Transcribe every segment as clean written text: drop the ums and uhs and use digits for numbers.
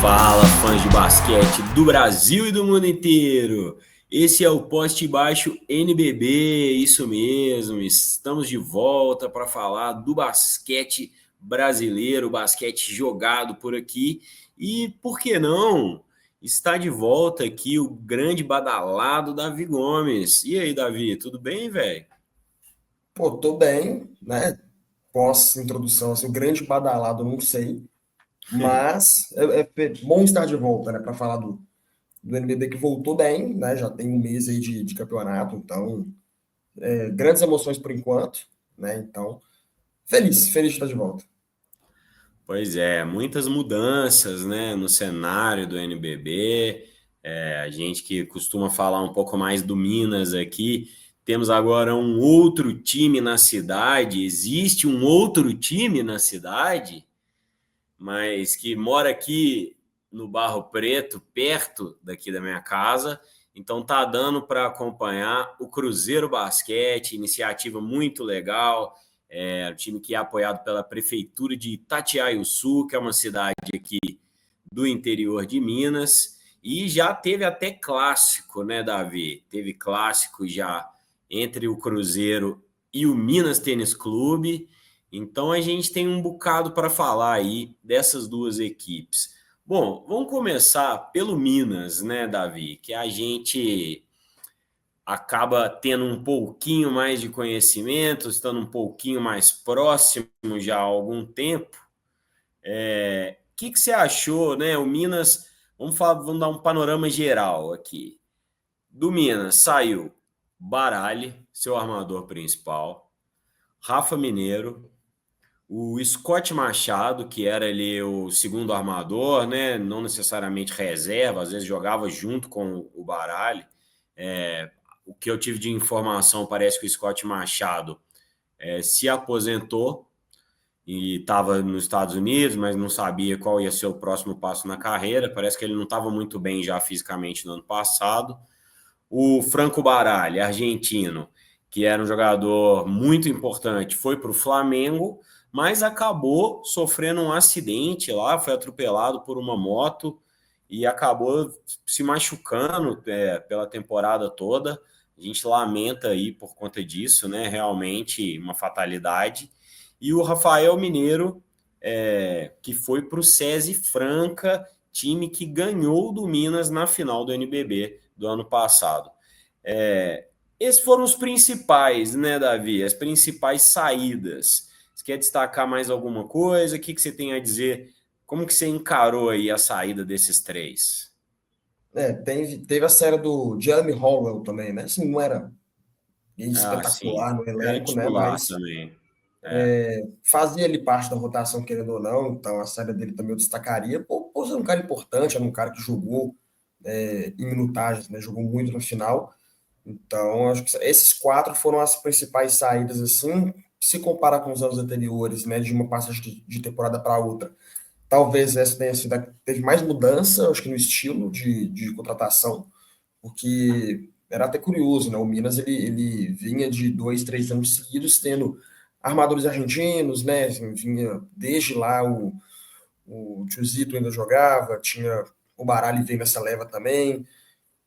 Fala, fãs de basquete do Brasil e do mundo inteiro! Esse é o Poste Baixo NBB, isso mesmo, estamos de volta para falar do basquete brasileiro, basquete jogado por aqui. E por que não? Está de volta aqui o grande badalado Davi Gomes. E aí, Davi, tudo bem, velho? Pô, tô bem, né? Pós-introdução, assim, o grande badalado, não sei, mas é bom estar de volta, né? Para falar do NBB que voltou bem, né? Já tem um mês aí de campeonato, então, grandes emoções por enquanto, né? Então, feliz de estar de volta. Pois é, muitas mudanças, né, no cenário do NBB. A gente que costuma falar um pouco mais do Minas aqui, temos agora um outro time na cidade. Existe um outro time na cidade, mas que mora aqui no Barro Preto, perto daqui da minha casa. Então tá dando para acompanhar o Cruzeiro Basquete, iniciativa muito legal. O time que é apoiado pela prefeitura de Itatiaiuçu, que é uma cidade aqui do interior de Minas, e já teve até clássico, né, Davi? Teve clássico já entre o Cruzeiro e o Minas Tênis Clube. Então a gente tem um bocado para falar aí dessas duas equipes. Bom, vamos começar pelo Minas, né, Davi? Que a gente acaba tendo um pouquinho mais de conhecimento, estando um pouquinho mais próximo já há algum tempo. O que você achou, né? O Minas, vamos falar, vamos dar um panorama geral aqui. Do Minas saiu Baralli, seu armador principal, Rafa Mineiro, o Scott Machado, que era ali o segundo armador, né? Não necessariamente reserva, às vezes jogava junto com o Baralli. O que eu tive de informação parece que o Scott Machado se aposentou e estava nos Estados Unidos, mas não sabia qual ia ser o próximo passo na carreira. Parece que ele não estava muito bem já fisicamente no ano passado. O Franco Baralli, argentino, que era um jogador muito importante, foi para o Flamengo, mas acabou sofrendo um acidente lá, foi atropelado por uma moto e acabou se machucando pela temporada toda. A gente lamenta aí por conta disso, né? Realmente uma fatalidade. E o Rafael Mineiro, que foi para o SESI Franca, time que ganhou do Minas na final do NBB do ano passado. É, Esses foram os principais, né, Davi? As principais saídas. Você quer destacar mais alguma coisa? O que você tem a dizer? Como que você encarou aí a saída desses três? Teve a série do Jeremy Howell também, né? Assim, não era Ah, sim. espetacular no Era elenco, né? titular Mas também. É, fazia ele parte da rotação, querendo ou não, então a série dele também eu destacaria. Por ser um cara importante, era um cara que jogou em minutagens, né? Jogou muito no final. Então, acho que esses quatro foram as principais saídas, assim, se comparar com os anos anteriores, né, de uma passagem de temporada para outra. Talvez essa tenha sido teve mais mudança, acho que no estilo de contratação, porque era até curioso, né? O Minas ele vinha de 2, 3 anos seguidos tendo armadores argentinos, né? Assim, vinha desde lá o Chusito ainda jogava, tinha o Baralho veio nessa leva também.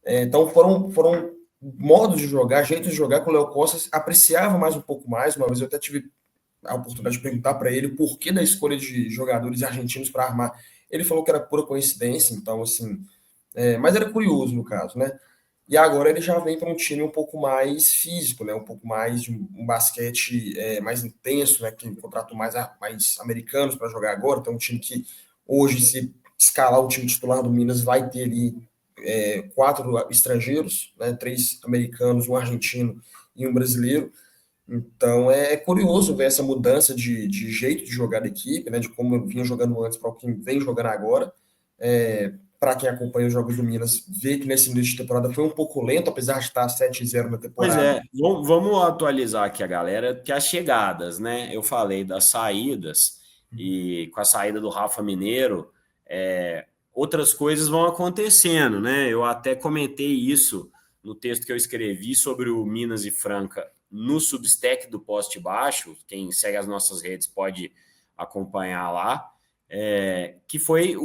Então foram modos de jogar, jeitos de jogar que o Léo Costa apreciava mais um pouco mais. Uma vez eu até tive a oportunidade de perguntar para ele o porquê da escolha de jogadores argentinos para armar. Ele falou que era pura coincidência, então assim, mas era curioso no caso, né? E agora ele já vem para um time um pouco mais físico, né? Um pouco mais de um basquete mais intenso, né? Que contratou mais americanos para jogar agora. Então, um time que hoje, se escalar o time titular do Minas, vai ter ali quatro estrangeiros, né? Três americanos, um argentino e um brasileiro. Então é curioso ver essa mudança de jeito de jogar da equipe, né? De como eu vinha jogando antes para o que vem jogando agora. Para quem acompanha os jogos do Minas, vê que nesse início de temporada foi um pouco lento, apesar de estar 7-0 na pois temporada. é, vamos atualizar aqui a galera, que as chegadas, né? Eu falei das saídas, e com a saída do Rafa Mineiro, outras coisas vão acontecendo, né? Eu até comentei isso no texto que eu escrevi sobre o Minas e Franca no Substack do Poste Baixo. Quem segue as nossas redes pode acompanhar lá. que foi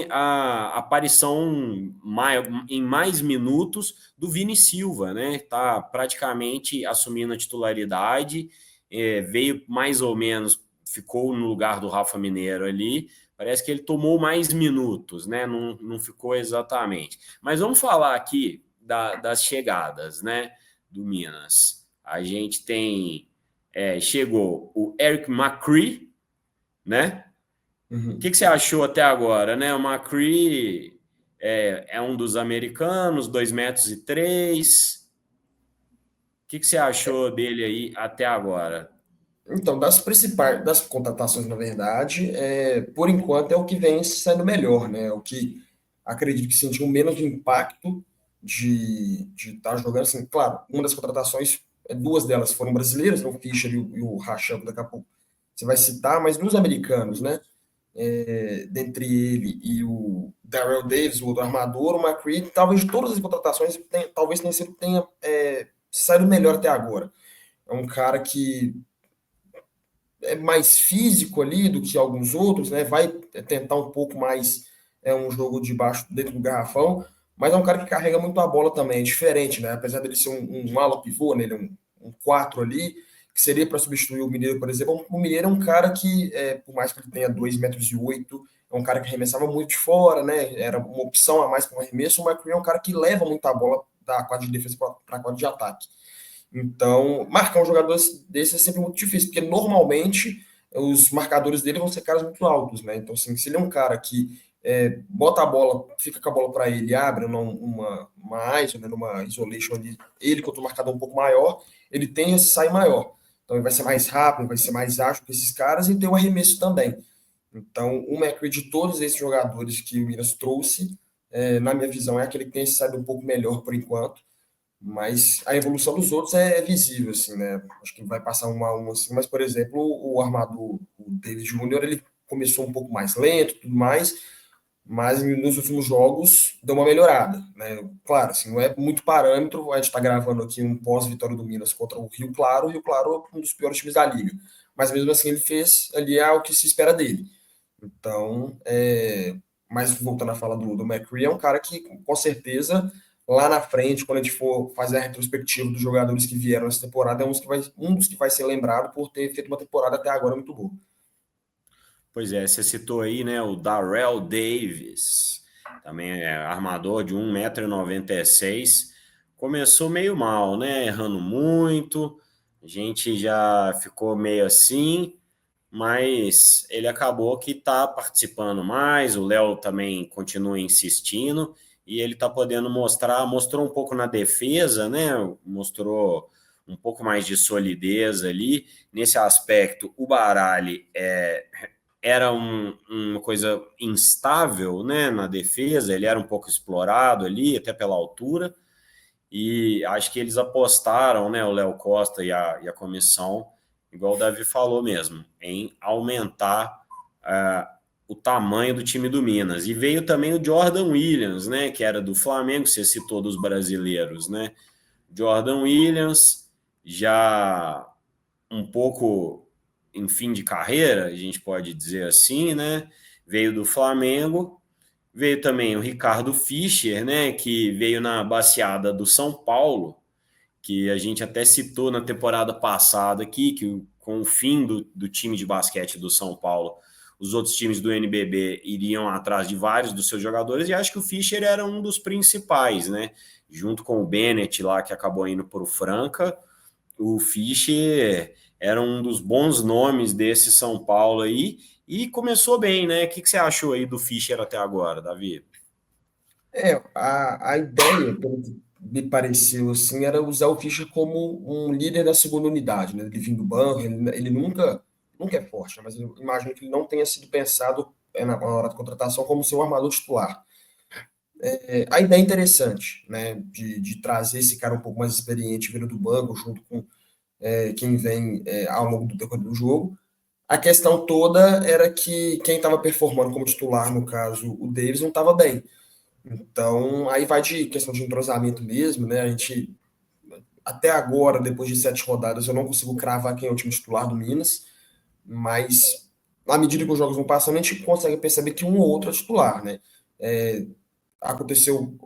a aparição em mais minutos do Vini Silva, né? Está praticamente assumindo a titularidade, veio mais ou menos, ficou no lugar do Rafa Mineiro ali. Parece que ele tomou mais minutos, né? Não ficou exatamente. Mas vamos falar aqui das chegadas, né? Do Minas. A gente tem. Chegou o Eric McCree, né? O que você achou até agora, né? O McCree é um dos americanos, 2,3 metros. O que você achou dele aí até agora? Então, das principais, das contratações, na verdade, por enquanto é o que vem sendo melhor, né? O que acredito que sentiu menos impacto de estar jogando. Assim, claro, uma das contratações, duas delas foram brasileiras, né? O Fischer e o Rachampo, daqui a pouco você vai citar, mas dos americanos, né? Dentre ele e o Darrell Davis, o outro armador, o McCree, talvez de todas as contratações, talvez tenha saído melhor até agora. É um cara que é mais físico ali do que alguns outros, né? Vai tentar um pouco mais um jogo de baixo dentro do garrafão, mas é um cara que carrega muito a bola também, é diferente, né? Apesar dele ser um ala pivô, né? Ele é um 4 ali, que seria para substituir o Mineiro, por exemplo. O Mineiro é um cara que, por mais que ele tenha 2,8 metros, é um cara que arremessava muito de fora, né? Era uma opção a mais para um arremesso. O McCree é um cara que leva muita bola da quadra de defesa para a quadra de ataque. Então, marcar um jogador desse é sempre muito difícil, porque normalmente os marcadores dele vão ser caras muito altos, né? Então, assim, se ele é um cara que bota a bola, fica com a bola para ele, abre uma ISO, né, numa isolation ali, ele contra o marcador um pouco maior, ele tem esse sai maior. Então, ele vai ser mais rápido, vai ser mais ágil que esses caras e tem o arremesso também. Então, o McCree de todos esses jogadores que o Minas trouxe, na minha visão, é aquele que tem saído um pouco melhor por enquanto. Mas a evolução dos outros é visível, assim, né? Acho que vai passar um a um, assim. Mas, por exemplo, o armador, o David Júnior, ele começou um pouco mais lento, tudo mais, mas nos últimos jogos deu uma melhorada, né? Claro, assim, não é muito parâmetro. A gente está gravando aqui um pós-vitória do Minas contra o Rio Claro. O Rio Claro é um dos piores times da liga. Mas mesmo assim ele fez ali o que se espera dele. Então, mas voltando a falar do McCree, é um cara que, com certeza, lá na frente, quando a gente for fazer a retrospectiva dos jogadores que vieram essa temporada, um dos que vai ser lembrado por ter feito uma temporada até agora muito boa. Pois é, você citou aí, né, o Darrell Davis, também é armador de 1,96 m. Começou meio mal, né, errando muito, a gente já ficou meio assim, mas ele acabou que está participando mais, o Léo também continua insistindo, e ele está podendo mostrou um pouco na defesa, né, mostrou um pouco mais de solidez ali, nesse aspecto o Baralli era uma coisa instável, né, na defesa, ele era um pouco explorado ali, até pela altura, e acho que eles apostaram, né, o Léo Costa e a comissão, igual o Davi falou mesmo, em aumentar o tamanho do time do Minas. E veio também o Jordan Williams, né, que era do Flamengo, você citou dos brasileiros, né? Jordan Williams, já um pouco em fim de carreira, a gente pode dizer assim, né? Veio do Flamengo, veio também o Ricardo Fischer, né? Que veio na baseada do São Paulo, que a gente até citou na temporada passada aqui, que com o fim do time de basquete do São Paulo, os outros times do NBB iriam atrás de vários dos seus jogadores, e acho que o Fischer era um dos principais, né? Junto com o Bennett lá, que acabou indo para o Franca, o Fischer era um dos bons nomes desse São Paulo aí, e começou bem, né? O que você achou aí do Fischer até agora, Davi? A ideia, pelo que me pareceu, assim, era usar o Fischer como um líder da segunda unidade, né? Ele vindo do banco, ele nunca é forte, né? Mas eu imagino que ele não tenha sido pensado na hora da contratação como seu armador titular. A ideia é interessante, né? De trazer esse cara um pouco mais experiente vindo do banco, junto com quem vem ao longo do decorrer do jogo. A questão toda era que quem estava performando como titular, no caso o Davis, não estava bem. Então, aí vai de questão de entrosamento mesmo, né? A gente, até agora, depois de 7 rodadas, eu não consigo cravar quem é o time titular do Minas, mas à medida que os jogos vão passando, a gente consegue perceber que um ou outro é titular, né? É, aconteceu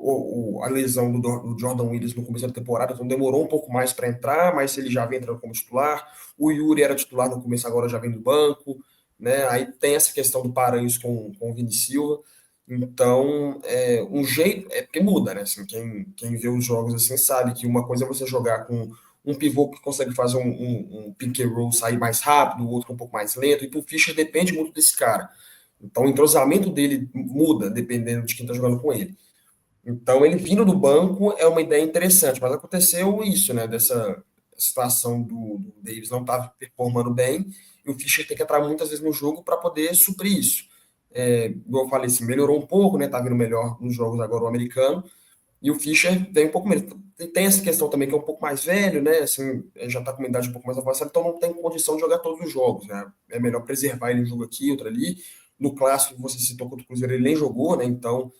a lesão do Jordan Williams no começo da temporada, então demorou um pouco mais para entrar, mas ele já vem entrando como titular. O Yuri era titular no começo, agora já vem do banco, né? Aí tem essa questão do Paranhos com o Vini Silva. Então, um jeito, é porque muda, né? Assim, quem vê os jogos assim sabe que uma coisa é você jogar com um pivô que consegue fazer um pick and roll sair mais rápido, o outro um pouco mais lento, e pro Fischer depende muito desse cara. Então, o entrosamento dele muda dependendo de quem está jogando com ele. Então, ele vindo do banco é uma ideia interessante, mas aconteceu isso, né? Dessa situação do Davis não estar performando bem, e o Fischer tem que entrar muitas vezes no jogo para poder suprir isso. Igual eu falei, assim, melhorou um pouco, né? Tá vindo melhor nos jogos agora o americano, e o Fischer vem um pouco menos. Tem essa questão também que é um pouco mais velho, né? Assim, já está com uma idade um pouco mais avançada, então não tem condição de jogar todos os jogos, né? É melhor preservar ele um jogo aqui, outro ali. No clássico, você citou contra o Cruzeiro, ele nem jogou, né? Então,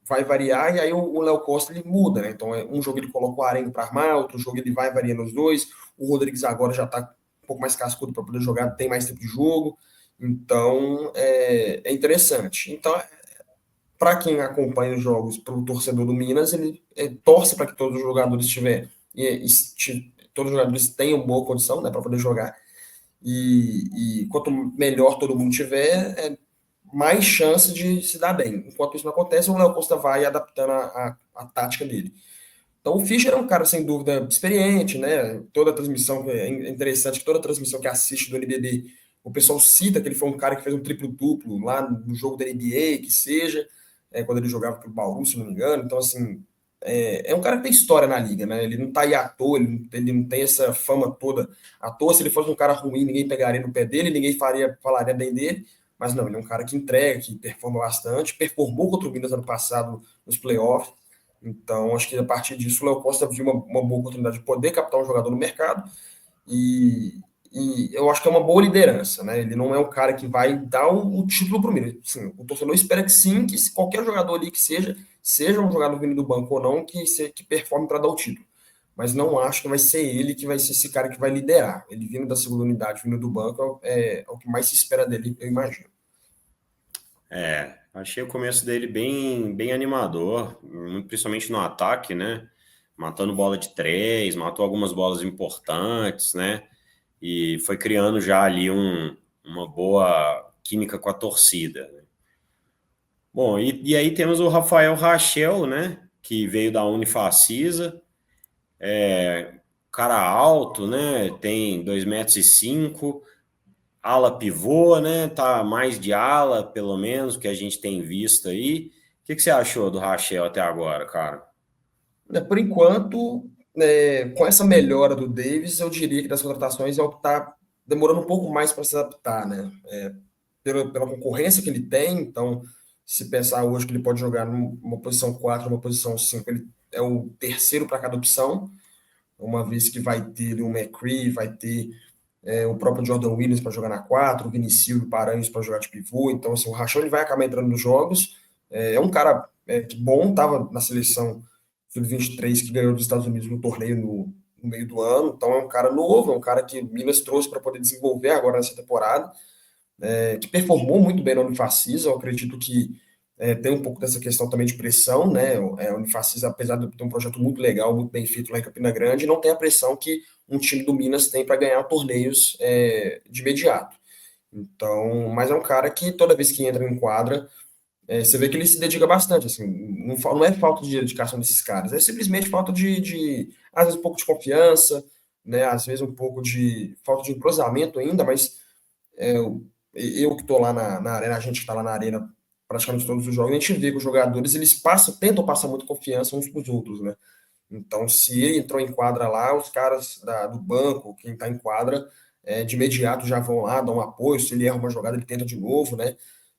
vai variar, e aí o Léo Costa ele muda, né? Então, um jogo ele coloca o Arengo para armar, outro jogo ele vai variando os dois. O Rodrigues agora já está um pouco mais cascudo para poder jogar, tem mais tempo de jogo. Então, é interessante. Então, para quem acompanha os jogos, para o torcedor do Minas, ele torce para que todos os jogadores todos os jogadores tenham boa condição, né, para poder jogar. E quanto melhor todo mundo tiver, mais chance de se dar bem. Enquanto isso não acontece, o Léo Costa vai adaptando a tática dele. Então, o Fischer é um cara, sem dúvida, experiente, né? Toda transmissão, é interessante que toda transmissão que assiste do NBB, o pessoal cita que ele foi um cara que fez um triplo-duplo lá no jogo da NBA, que seja, quando ele jogava pelo Bauru, se não me engano. Então, assim, é um cara que tem história na liga, né? Ele não tá aí à toa, ele não tem essa fama toda à toa. Se ele fosse um cara ruim, ninguém pegaria no pé dele, ninguém falaria bem dele. Mas não, ele é um cara que entrega, que performa bastante, performou contra o Minas ano passado nos playoffs. Então, acho que a partir disso o Léo Costa viu uma boa oportunidade de poder captar um jogador no mercado e, e eu acho que é uma boa liderança, né? Ele não é um cara que vai dar o título para o Minas. Sim, o torcedor espera que sim, que qualquer jogador ali que seja um jogador vindo do banco ou não, que performe para dar o título. Mas não acho que vai ser ele que vai ser esse cara que vai liderar. Ele vindo da segunda unidade, vindo do banco, é o que mais se espera dele, eu imagino. Achei o começo dele bem animador, principalmente no ataque, né? Matando bola de três, matou algumas bolas importantes, né? E foi criando já ali uma boa química com a torcida. Bom, e aí temos o Rafael Rachel, né? Que veio da Unifacisa, cara alto, né? Tem 2,05 m, ala pivô, né? Tá mais de ala, pelo menos, que a gente tem visto aí. O que você achou do Rachel até agora, cara? Por enquanto, com essa melhora do Davis, eu diria que das contratações é o que está demorando um pouco mais para se adaptar, né? Pela concorrência que ele tem, então, se pensar hoje que ele pode jogar numa posição 4, numa posição 5, ele é o terceiro para cada opção, uma vez que vai ter o McCree, vai ter o próprio Jordan Williams para jogar na 4, o Vinicius e o Paranhos para jogar de pivô, então assim, o Rachão ele vai acabar entrando nos jogos, é um cara que bom, estava na seleção sub-23 que ganhou dos Estados Unidos no torneio no meio do ano, então é um cara novo, é um cara que o Minas trouxe para poder desenvolver agora nessa temporada, que performou muito bem na Unifacisa. Eu acredito que tem um pouco dessa questão também de pressão, né? A Unifacisa, apesar de ter um projeto muito legal, muito bem feito lá em Campina Grande, não tem a pressão que um time do Minas tem para ganhar torneios de imediato. Então, mas é um cara que toda vez que entra em quadra, você vê que ele se dedica bastante, assim, não é falta de dedicação desses caras, é simplesmente falta às vezes um pouco de confiança, né? Às vezes um pouco de falta de entrosamento ainda, mas é, eu que estou lá na arena, a gente que está lá na arena praticamente todos os jogos, a gente vê que os jogadores eles tentam passar muita confiança uns para os outros, né? Então, se ele entrou em quadra lá, os caras do banco, quem está em quadra, de imediato já vão lá, dão um apoio. Se ele erra uma jogada, ele tenta de novo, né?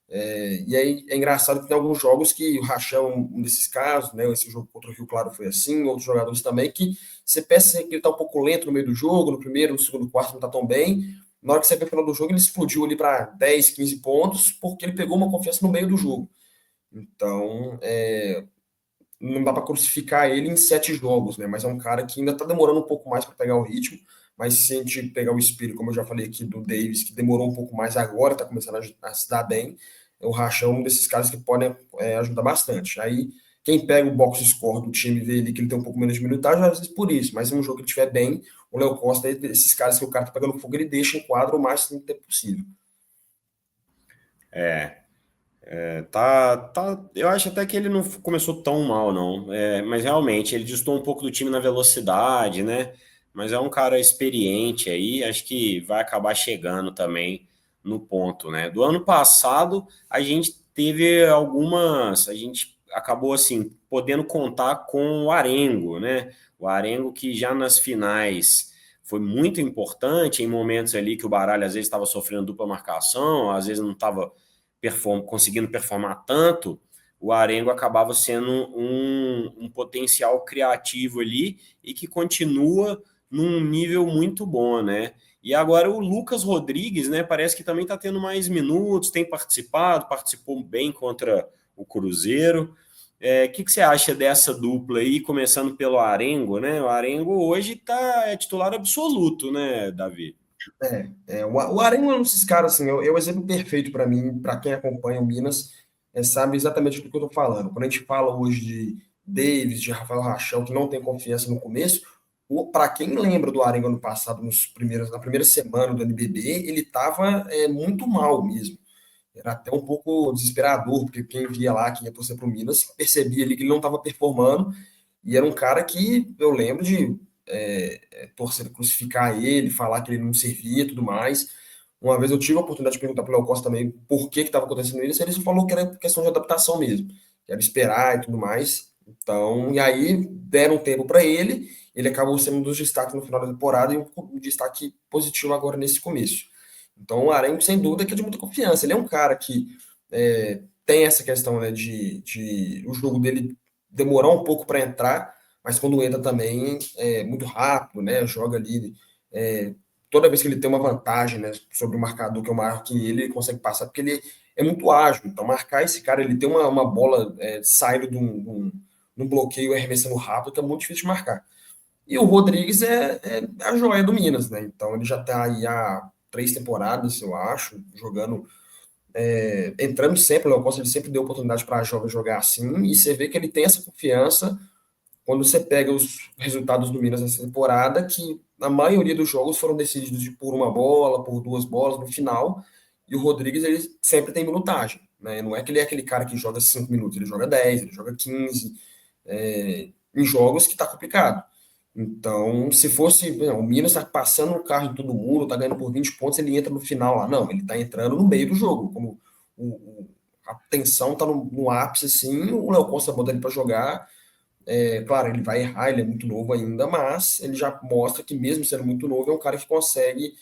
E aí é engraçado que tem alguns jogos que o Rachão é um desses casos, né? Esse jogo contra o Rio Claro foi assim, outros jogadores também, que você pensa que ele está um pouco lento no meio do jogo, no primeiro, no segundo, quarto não está tão bem. Na hora que você vê o final do jogo, ele explodiu ali para 10, 15 pontos, porque ele pegou uma confiança no meio do jogo. Então, não dá para crucificar ele em 7 jogos, né? Mas é um cara que ainda está demorando um pouco mais para pegar o ritmo, mas se a gente pegar o espírito, como eu já falei aqui, do Davis, que demorou um pouco mais agora, está começando a se dar bem, o Rachão é um desses caras que podem ajudar bastante. Aí, quem pega o box score do time vê ali que ele tem um pouco menos de minutagem, às vezes por isso, mas em um jogo que ele estiver bem, o Léo Costa, esses caras que o cara tá pegando fogo, ele deixa em quadro o máximo tempo possível. É, eu acho até que ele não começou tão mal, não. Mas realmente, ele destoou um pouco do time na velocidade, né? Mas é um cara experiente aí, acho que vai acabar chegando também no ponto, né? Do ano passado, a gente teve algumas. A gente acabou, assim, podendo contar com o Arengo, né? O Arengo que já nas finais foi muito importante, em momentos ali que o Baralho às vezes estava sofrendo dupla marcação, às vezes não estava conseguindo performar tanto, o Arengo acabava sendo um potencial criativo ali e que continua num nível muito bom, né? E agora o Lucas Rodrigues, né? Parece que também está tendo mais minutos, tem participado, participou bem contra o Cruzeiro. Que você acha dessa dupla aí, começando pelo Arengo, né? O Arengo hoje é titular absoluto, né, Davi? O Aranha é um desses caras, assim, é o exemplo perfeito para mim, para quem acompanha o Minas, sabe exatamente do que eu estou falando. Quando a gente fala hoje de Davis, de Rafael Rachão, que não tem confiança no começo, para quem lembra do Arenga ano passado, na primeira semana do NBB, ele estava muito mal mesmo. Era até um pouco desesperador, porque quem via lá, quem ia torcer para o Minas, percebia ali que ele não estava performando, e era um cara que eu lembro de torcer, crucificar ele, falar que ele não servia e tudo mais. Uma vez eu tive a oportunidade de perguntar para o Léo Costa também por que estava acontecendo isso, ele falou que era questão de adaptação mesmo, que era esperar e tudo mais. Então, e aí deram tempo para ele, ele acabou sendo um dos destaques no final da temporada e um destaque positivo agora nesse começo. Então, o Arango, sem dúvida, que é de muita confiança. Ele é um cara que tem essa questão, né, de o jogo dele demorar um pouco para entrar, mas quando entra também é muito rápido, né? Joga ali. Toda vez que ele tem uma vantagem, né, sobre o marcador que é maior que ele consegue passar, porque ele é muito ágil. Então, marcar esse cara, ele tem uma bola saindo de um bloqueio e arremessando rápido, que é muito difícil de marcar. E o Rodrigues é a joia do Minas, né? Então ele já está aí há 3 temporadas, eu acho, jogando, entrando sempre. O Léo Costa ele sempre deu oportunidade para jovem jogar assim, e você vê que ele tem essa confiança quando você pega os resultados do Minas nessa temporada, que a maioria dos jogos foram decididos por uma bola, por duas bolas no final, e o Rodrigues ele sempre tem minutagem, né? Não é que ele é aquele cara que joga 5 minutos, ele joga 10, ele joga 15, em jogos que está complicado. Então, se fosse, o Minas está passando o carro em todo mundo, está ganhando por 20 pontos, ele entra no final lá. Não, ele está entrando no meio do jogo. Como a tensão está no ápice, assim, o Léo Costa bota ele para jogar. Claro, ele vai errar, ele é muito novo ainda, mas ele já mostra que, mesmo sendo muito novo, é um cara que consegue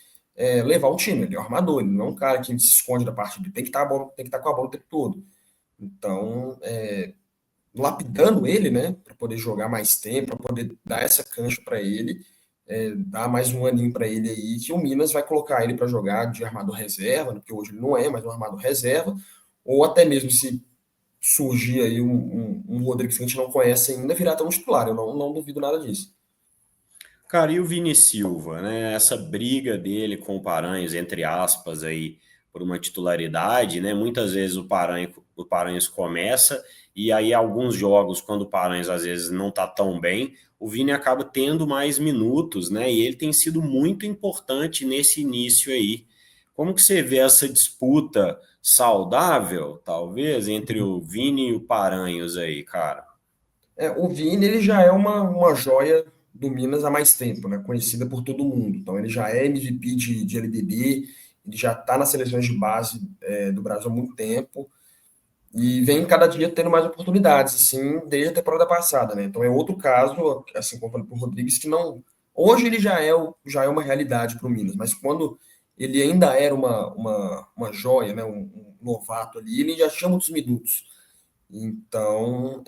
levar o time. Ele é um armador, ele não é um cara que se esconde da partida, ele tem que estar tem que estar com a bola o tempo todo. Então, lapidando ele, né, para poder jogar mais tempo, para poder dar essa cancha para ele, dar mais um aninho para ele aí, que o Minas vai colocar ele para jogar de armador reserva, né, porque hoje ele não é mais um armador reserva, ou até mesmo se surgir aí um Rodrigues que a gente não conhece ainda, virar até um titular. Eu não duvido nada disso. Cara, e o Vini Silva, né? Essa briga dele com o Paranhos, entre aspas, aí, por uma titularidade, né? Muitas vezes o Paranhos começa, e aí alguns jogos, quando o Paranhos às vezes não tá tão bem, o Vini acaba tendo mais minutos, né? E ele tem sido muito importante nesse início aí. Como que você vê essa disputa saudável, talvez, entre o Vini e o Paranhos aí, cara? O Vini ele já é uma joia do Minas há mais tempo, né? Conhecida por todo mundo. Então ele já é MVP de LDB, ele já está nas seleções de base do Brasil há muito tempo. E vem cada dia tendo mais oportunidades, assim, desde a temporada passada, né? Então é outro caso, assim como eu falei para o Rodrigues, que não. Hoje ele já é uma realidade para o Minas, mas quando ele ainda era uma joia, né? Um novato ali, ele já tinha muitos minutos. Então,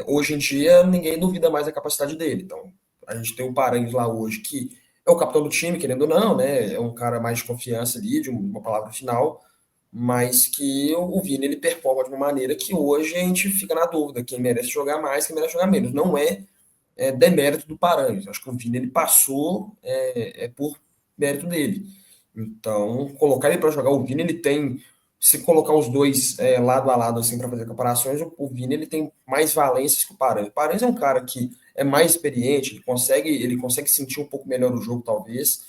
hoje em dia, ninguém duvida mais da capacidade dele. Então, a gente tem o Paranhos lá hoje, que é o capitão do time, querendo ou não, né? É um cara mais de confiança ali, de uma palavra final, mas que o Vini ele performa de uma maneira que hoje a gente fica na dúvida quem merece jogar mais, quem merece jogar menos. Não é demérito do Paranhos. Acho que o Vini ele passou por mérito dele. Então, colocar ele para jogar o Vini, ele tem. Se colocar os dois lado a lado assim para fazer comparações, o Vini ele tem mais valências que o Paranhos. O Paranhos é um cara que é mais experiente, ele consegue sentir um pouco melhor o jogo, talvez.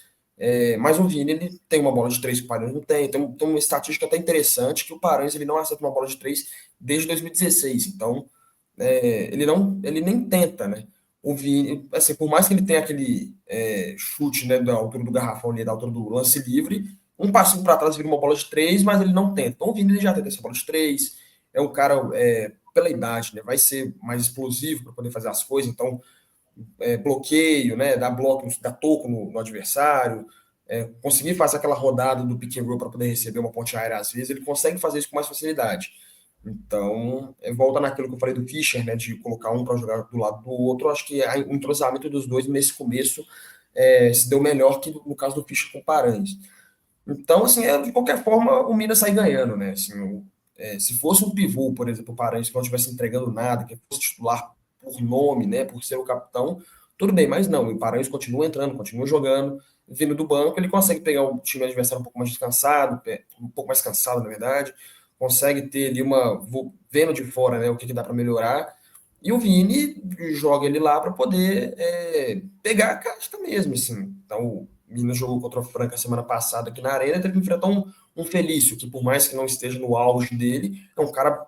Mas o Vini ele tem uma bola de três que o Paranhos não tem. Tem uma estatística até interessante que o Paranhos ele não acerta uma bola de três desde 2016. Então, ele nem tenta, né? O Vini, assim, por mais que ele tenha aquele chute, né, da altura do garrafão ali, da altura do lance livre, um passinho para trás vira uma bola de três, mas ele não tenta. Então o Vini ele já tenta essa bola de três, é um cara, pela idade, né, vai ser mais explosivo para poder fazer as coisas, então bloqueio, né, dar bloco, dar toco no adversário, conseguir fazer aquela rodada do pick and roll para poder receber uma ponte aérea às vezes, ele consegue fazer isso com mais facilidade. Então, volta naquilo que eu falei do Fischer, né, de colocar um para jogar do lado do outro. Acho que o entrosamento dos dois nesse começo se deu melhor que no caso do Fischer com o Paranhos. Então, assim, de qualquer forma, o Minas sai ganhando, né? Assim, se fosse um pivô, por exemplo, o Paranhos, que não estivesse entregando nada, que fosse titular por nome, né, por ser o capitão, tudo bem, mas não, o Paranhos continua entrando, continua jogando, vindo do banco, ele consegue pegar o time adversário um pouco mais descansado, um pouco mais cansado, na verdade, consegue ter ali vendo de fora, né, o que dá para melhorar, e o Vini joga ele lá para poder pegar a casca mesmo, assim. Então, o Minas jogou contra o Franca semana passada aqui na Arena, teve que enfrentar um Felício, que por mais que não esteja no auge dele, é um cara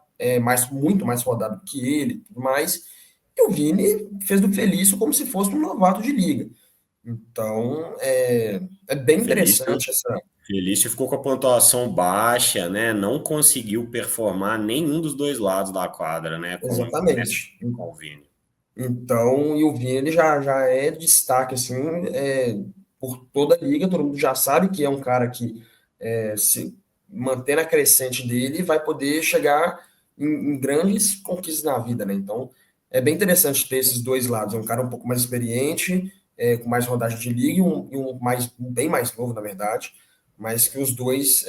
muito mais rodado que ele, tudo mais. E o Vini fez do Felício como se fosse um novato de liga. Então, é bem Felício, interessante essa. Felício ficou com a pontuação baixa, né? Não conseguiu performar nenhum dos dois lados da quadra, né? Exatamente. Com o Vini. Então, e o Vini ele já é destaque, assim, por toda a liga, todo mundo já sabe que é um cara que, se manter na crescente dele, vai poder chegar em grandes conquistas na vida, né? Então, é bem interessante ter esses dois lados. É um cara um pouco mais experiente, com mais rodagem de liga, bem mais novo, na verdade, mas que os dois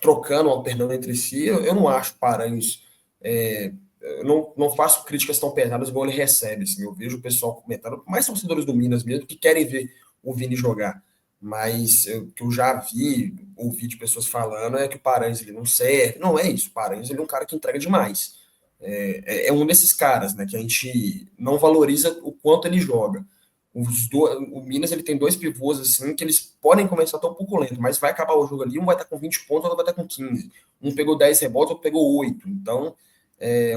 trocando, alternando entre si, eu não acho Paranhos. Eu não faço críticas tão pesadas igual ele recebe. Assim, eu vejo o pessoal comentando, mais torcedores do Minas mesmo, que querem ver o Vini jogar. Mas o que eu já ouvi de pessoas falando é que o Paranhos ele não serve. Não é isso. O Paranhos ele é um cara que entrega demais. É um desses caras, né, que a gente não valoriza o quanto ele joga. O Minas ele tem dois pivôs assim que eles podem começar tão um pouco lento, mas vai acabar o jogo ali, um vai estar com 20 pontos, outro vai estar com 15. Um pegou 10 rebotes, outro pegou 8. Então,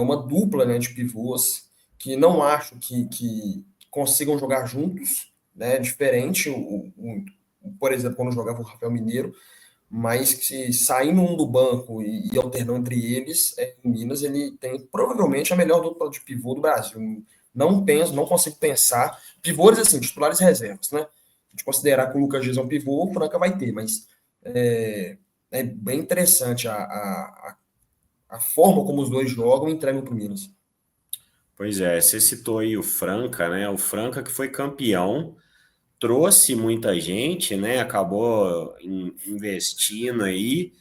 uma dupla, né, de pivôs que não acho que consigam jogar juntos, né, diferente, por exemplo, quando jogava o Rafael Mineiro, mas que saindo um do banco e alternando entre eles, o Minas ele tem provavelmente a melhor dupla de pivô do Brasil. Não consigo pensar. Pivôs, assim, titulares e reservas, né? A gente considerar que o Lucas Dias é um pivô, o Franca vai ter, mas é bem interessante a forma como os dois jogam e entregam para o Minas. Pois é, você citou aí o Franca, né? O Franca que foi campeão, trouxe muita gente, né? Acabou investindo aí.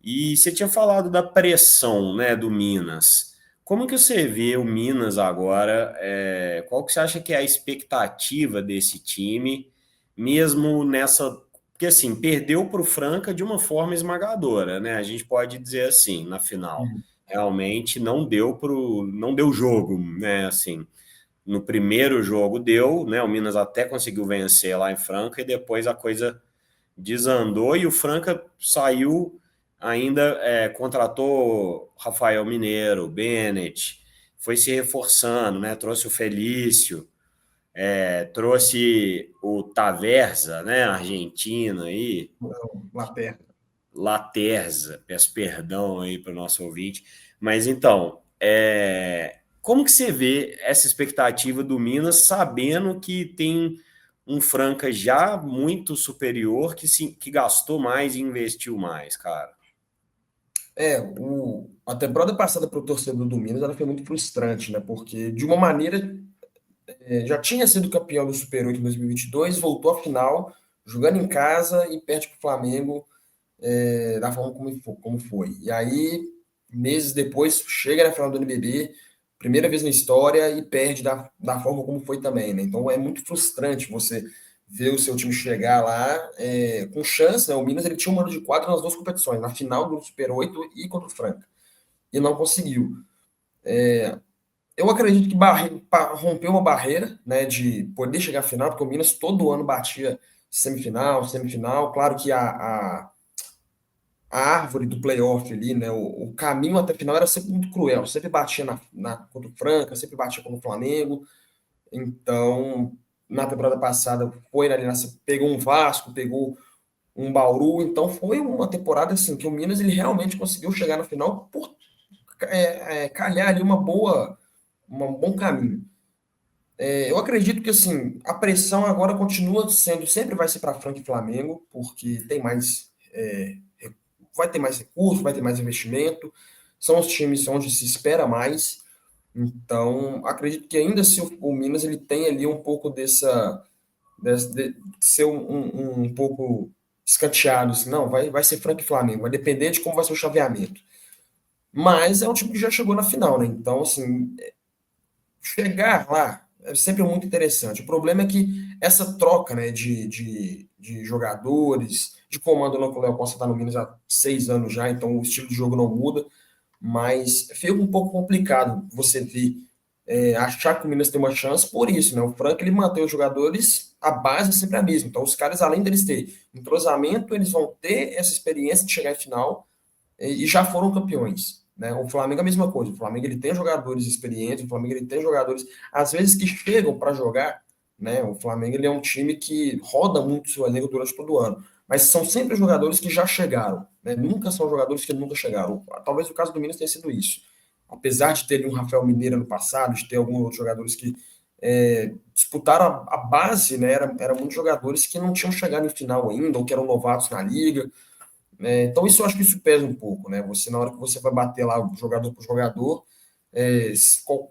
E você tinha falado da pressão, né, do Minas. Como que você vê o Minas agora? Qual que você acha que é a expectativa desse time, mesmo nessa... Porque, assim, perdeu para o Franca de uma forma esmagadora, né? A gente pode dizer assim, na final. Realmente não deu jogo, né? Assim, no primeiro jogo deu, né? O Minas até conseguiu vencer lá em Franca e depois a coisa desandou e o Franca saiu ainda, contratou Rafael Mineiro, Bennett, foi se reforçando, né? Trouxe o Felício, trouxe o Taversa, né? Argentino aí, Laterna. Laterza, peço perdão aí para o nosso ouvinte, mas então, como que você vê essa expectativa do Minas, sabendo que tem um Franca já muito superior, que gastou mais e investiu mais, cara? A temporada passada para o torcedor do Minas ela foi muito frustrante, né? Porque, de uma maneira, já tinha sido campeão do Super 8 em 2022, voltou à final, jogando em casa e perde para o Flamengo da forma como foi. E aí, meses depois, chega na final do NBB, primeira vez na história e perde da forma como foi também, né? Então é muito frustrante você ver o seu time chegar lá com chance, né? O Minas ele tinha um mano de quadra nas duas competições, na final do Super 8 e contra o Franca, e não conseguiu. Eu acredito que rompeu uma barreira, né, de poder chegar à final, porque o Minas todo ano batia semifinal, semifinal. Claro que a árvore do playoff ali, né, o caminho até a final era sempre muito cruel, sempre batia contra o Franca, sempre batia contra o Flamengo. Então, na temporada passada, foi ali, pegou um Vasco, pegou um Bauru, então foi uma temporada assim que o Minas ele realmente conseguiu chegar na final por calhar ali um bom caminho. Eu acredito que assim a pressão agora continua sendo, sempre vai ser para Franca e Flamengo, porque vai ter mais recurso, vai ter mais investimento, são os times onde se espera mais. Então, acredito que ainda se o Minas ele tem ali um pouco de ser um pouco escanteado, assim, não, vai ser Franca e Flamengo, vai depender de como vai ser o chaveamento. Mas é um time que já chegou na final, né? Então, assim, chegar lá é sempre muito interessante. O problema é que essa troca, né, de jogadores, de comando, não que o Léo possa estar no Minas há 6 anos já, então o estilo de jogo não muda, mas fica um pouco complicado você ver, achar que o Minas tem uma chance por isso, né? O Franca ele mantém os jogadores, a base é sempre a mesma. Então, os caras, além deles ter entrosamento, eles vão ter essa experiência de chegar em final e já foram campeões. Né? O Flamengo é a mesma coisa. O Flamengo ele tem jogadores experientes, o Flamengo ele tem jogadores, às vezes, que chegam para jogar. Né? O Flamengo ele é um time que roda muito o seu elenco durante todo o ano. Mas são sempre jogadores que já chegaram. Né? Nunca são jogadores que nunca chegaram. Talvez o caso do Minas tenha sido isso. Apesar de ter um Rafael Mineiro no passado, de ter alguns outros jogadores que disputaram a base, né? Era muitos jogadores que não tinham chegado em final ainda, ou que eram novatos na liga. Então, isso eu acho que isso pesa um pouco, né? Você, na hora que você vai bater lá jogador por jogador,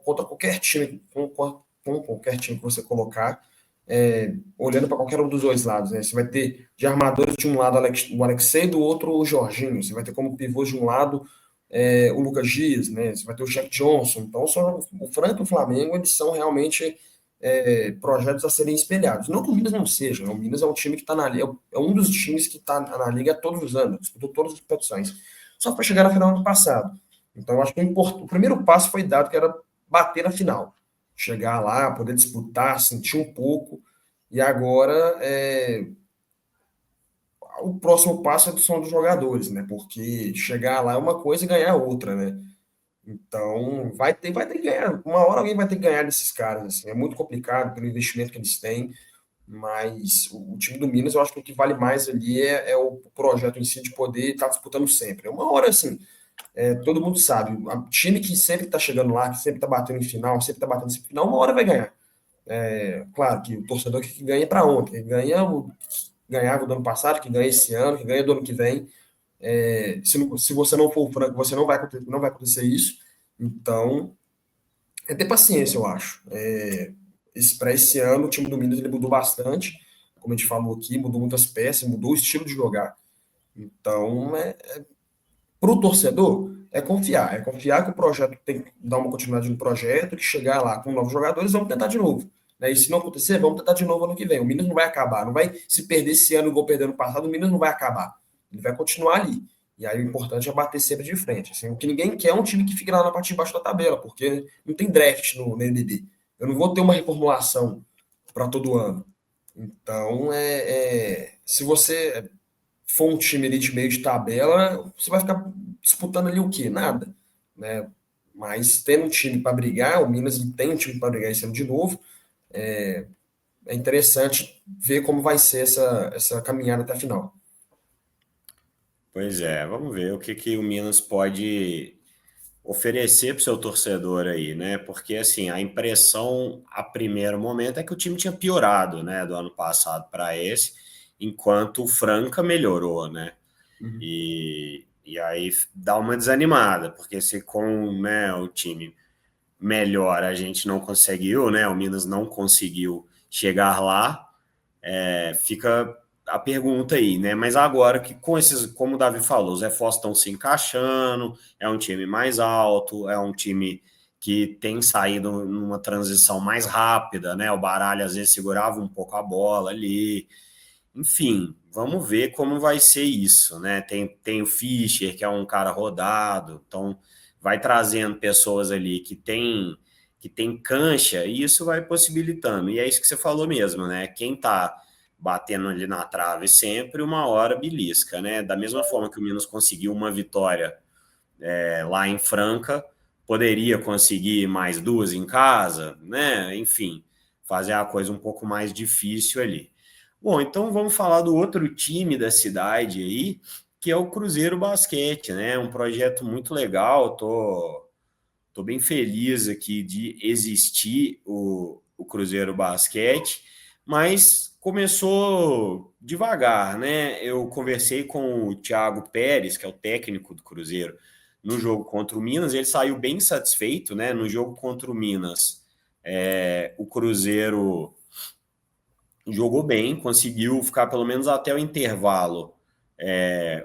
contra qualquer time, com qualquer time que você colocar, olhando para qualquer um dos dois lados, né? Você vai ter de armadores de um lado o Alexei, do outro o Jorginho. Você vai ter como pivô de um lado o Lucas Dias, né? Você vai ter o Jack Johnson. Então, o Franca e o Flamengo, eles são realmente projetos a serem espelhados. Não que o Minas não seja, né? O Minas é um time que está na liga, é um dos times que está na liga todos os anos, disputou todas as competições. Só para chegar na final do ano passado. Então, eu acho que o primeiro passo foi dado, que era bater na final. Chegar lá, poder disputar, sentir um pouco. E agora o próximo passo são dos jogadores, né? Porque chegar lá é uma coisa e ganhar outra, né? Então, vai ter que ganhar. Uma hora alguém vai ter que ganhar desses caras. Assim. É muito complicado pelo investimento que eles têm, mas o time do Minas, eu acho que o que vale mais ali é o projeto em si de poder estar disputando sempre. Uma hora, assim, todo mundo sabe, o time que sempre está chegando lá, que sempre está batendo em final, sempre está batendo em final, uma hora vai ganhar. Claro que o torcedor que ganha para ontem, que ganhava do ano passado, que ganha esse ano, que ganha do ano que vem. Se você não for o Franco, você não vai acontecer isso. Então, ter paciência, eu acho. Para esse ano, o time do Minas ele mudou bastante, como a gente falou aqui, mudou muitas peças, mudou o estilo de jogar. Então, para o torcedor, é confiar que o projeto tem que dar uma continuidade no projeto, que chegar lá com novos jogadores, vamos tentar de novo. Né? E se não acontecer, vamos tentar de novo ano que vem. O Minas não vai acabar, não vai se perder esse ano igual perder no passado, o Minas não vai acabar. Ele vai continuar ali. E aí o importante é bater sempre de frente. Assim, o que ninguém quer é um time que fique lá na parte de baixo da tabela, porque não tem draft no NBB. Eu não vou ter uma reformulação para todo ano. Então, se você for um time ali de meio de tabela, você vai ficar disputando ali o quê? Nada. Né? Mas tendo um time para brigar, o Minas tem um time para brigar esse ano de novo, é interessante ver como vai ser essa caminhada até a final. Pois é, vamos ver o que o Minas pode oferecer para o seu torcedor aí, né? Porque assim, a impressão a primeiro momento é que o time tinha piorado, né, do ano passado para esse, enquanto o Franca melhorou, né? Uhum. E aí dá uma desanimada, porque se com, né, o time melhor a gente não conseguiu, né? O Minas não conseguiu chegar lá, fica a pergunta aí, né? Mas agora que com esses, como o Davi falou, os reforços estão se encaixando, é um time mais alto, é um time que tem saído numa transição mais rápida, né? O Baralha às vezes segurava um pouco a bola ali. Enfim, vamos ver como vai ser isso, né? Tem o Fischer, que é um cara rodado, então vai trazendo pessoas ali que tem cancha e isso vai possibilitando. E é isso que você falou mesmo, né? Quem tá batendo ali na trave sempre, uma hora belisca, né? Da mesma forma que o Minas conseguiu uma vitória lá em Franca, poderia conseguir mais duas em casa, né? Enfim, fazer a coisa um pouco mais difícil ali. Bom, então vamos falar do outro time da cidade aí, que é o Cruzeiro Basquete, né? Um projeto muito legal. Tô bem feliz aqui de existir o Cruzeiro Basquete, mas começou devagar, né? Eu conversei com o Thiago Pérez, que é o técnico do Cruzeiro, no jogo contra o Minas. Ele saiu bem satisfeito, né? No jogo contra o Minas, o Cruzeiro jogou bem, conseguiu ficar pelo menos até o intervalo,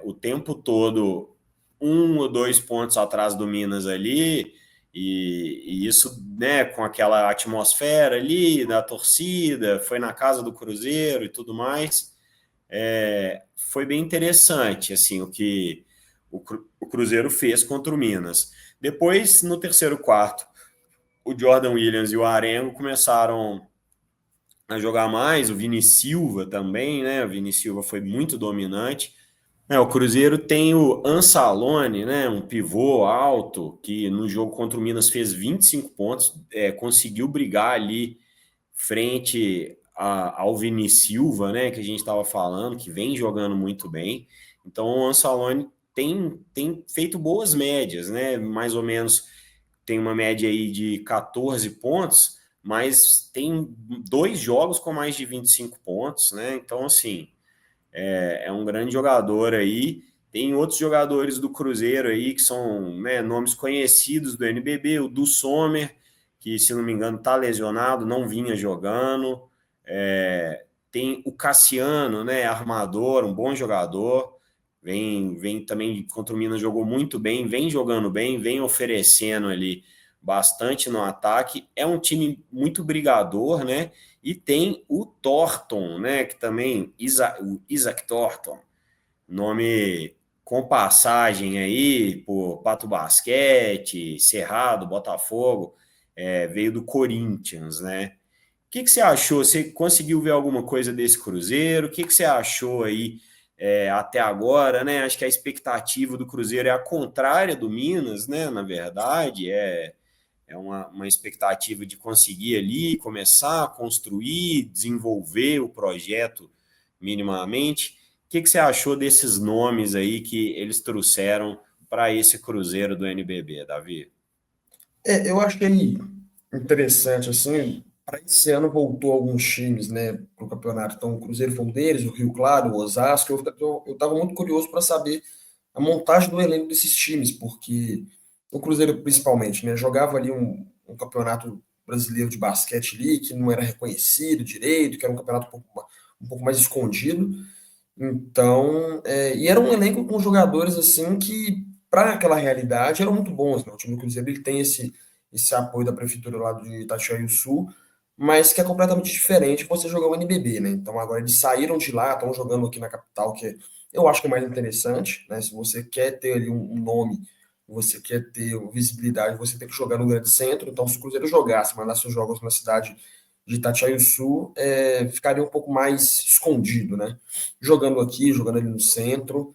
o tempo todo 1 ou 2 pontos atrás do Minas ali, e isso, né, com aquela atmosfera ali da torcida, foi na casa do Cruzeiro e tudo mais, foi bem interessante, assim, o que o Cruzeiro fez contra o Minas. Depois, no terceiro quarto, o Jordan Williams e o Arengo começaram a jogar mais, o Vini Silva também, né? O Vini Silva foi muito dominante. O Cruzeiro tem o Ansalone, né? Um pivô alto que no jogo contra o Minas fez 25 pontos, conseguiu brigar ali frente ao Vini Silva, né? Que a gente estava falando, que vem jogando muito bem. Então o Ansalone tem feito boas médias, né? Mais ou menos tem uma média aí de 14 pontos, mas tem 2 jogos com mais de 25 pontos, né? Então, assim, é um grande jogador aí. Tem outros jogadores do Cruzeiro aí que são, né, nomes conhecidos do NBB, o Du Sommer, que, se não me engano, está lesionado, não vinha jogando. Tem o Cassiano, né, armador, um bom jogador. Vem também contra o Minas, jogou muito bem, vem jogando bem, vem oferecendo ali bastante no ataque. É um time muito brigador, né? E tem o Thornton, né? Que também, o Isaac Thornton, nome com passagem aí por Pato Basquete, Cerrado, Botafogo, veio do Corinthians, né? O que você achou? Você conseguiu ver alguma coisa desse Cruzeiro? O que você achou aí até agora, né? Acho que a expectativa do Cruzeiro é a contrária do Minas, né? Na verdade, é uma expectativa de conseguir ali começar a construir, desenvolver o projeto minimamente. O que você achou desses nomes aí que eles trouxeram para esse Cruzeiro do NBB, Davi? Eu achei interessante, assim, para esse ano voltou alguns times, né, para o campeonato. Então, o Cruzeiro foi um deles, o Rio Claro, o Osasco. Eu estava muito curioso para saber a montagem do elenco desses times, porque o Cruzeiro, principalmente, né, jogava ali um campeonato brasileiro de basquete ali, que não era reconhecido direito, que era um campeonato um pouco mais escondido. Então, e era um elenco com jogadores assim que, para aquela realidade, eram muito bons, né? O time do Cruzeiro ele tem esse apoio da prefeitura lá de Itajaí-Sul, mas que é completamente diferente de você jogar o NBB, né? Então agora eles saíram de lá, estão jogando aqui na capital, eu acho que é mais interessante, né? Se você quer ter ali um nome, você quer ter visibilidade, você tem que jogar no grande centro. Então, se o Cruzeiro jogasse, mandasse os jogos na cidade de Itajaí-Sul, ficaria um pouco mais escondido, né? Jogando aqui, jogando ali no centro,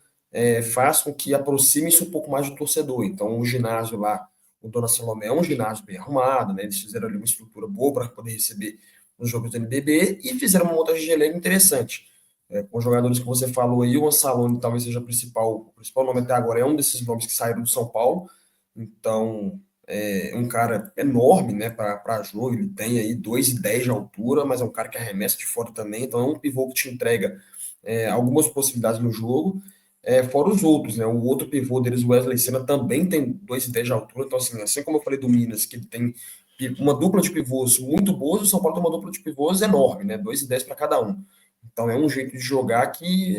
faz com que aproxime isso um pouco mais do torcedor. Então, o ginásio lá, o Dona Salomé é um ginásio bem arrumado, né? Eles fizeram ali uma estrutura boa para poder receber os jogos do NBB e fizeram uma montagem de elenco interessante. Com os jogadores que você falou aí, o Ansalone talvez seja o principal nome até agora, é um desses nomes que saíram do São Paulo. Então, um cara enorme, né, para jogo. Ele tem aí 2,10 de altura, mas é um cara que arremessa de fora também. Então, é um pivô que te entrega algumas possibilidades no jogo, fora os outros, né? O outro pivô deles, o Wesley Senna, também tem 2,10 de altura. Então, assim como eu falei do Minas, que ele tem uma dupla de pivôs muito boa, o São Paulo tem uma dupla de pivôs enorme, né? 2,10 para cada um. Então, é um jeito de jogar que